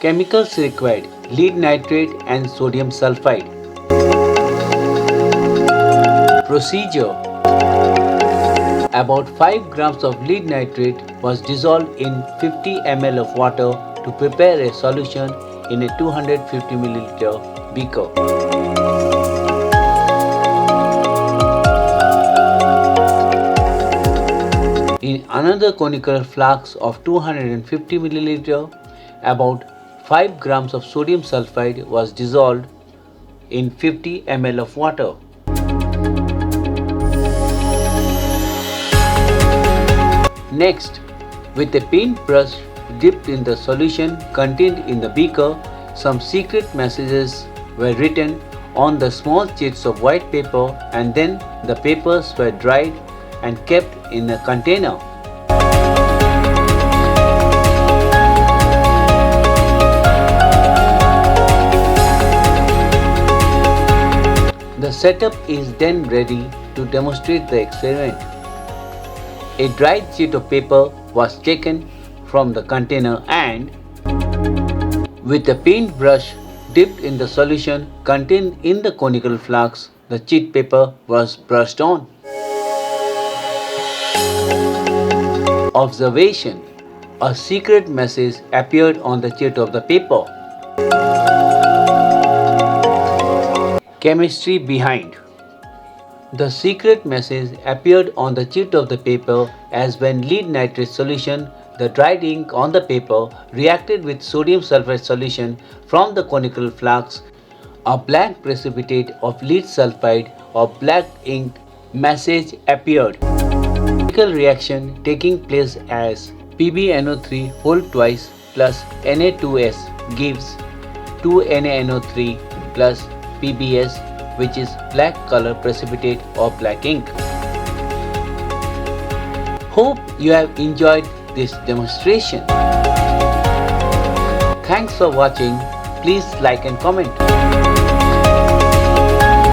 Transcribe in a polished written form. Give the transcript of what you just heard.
Chemicals required: lead nitrate and sodium sulfide. Procedure: about 5 grams of lead nitrate was dissolved in 50 ml of water to prepare a solution in a 250 ml beaker. In another conical flask of 250 ml, about 5 grams of sodium sulfide was dissolved in 50 ml of water. Next, with a paintbrush dipped in the solution contained in the beaker, some secret messages were written on the small sheets of white paper, and then the papers were dried and kept in a container. The setup is then ready to demonstrate the experiment. A dried sheet of paper was taken from the container and, with a paintbrush dipped in the solution contained in the conical flask, the sheet paper was brushed on. Observation: a secret message appeared on the sheet of the paper. Chemistry behind. The secret message appeared on the sheet of the paper as when lead nitrate solution, the dried ink on the paper, reacted with sodium sulfide solution from the conical flask. A black precipitate of lead sulfide or black ink message appeared. Chemical reaction taking place as PbNO3 whole twice plus Na2S gives 2NaNO3 plus PbS, which is black color precipitate or black ink. Hope you have enjoyed this demonstration. Thanks for watching. Please like and comment.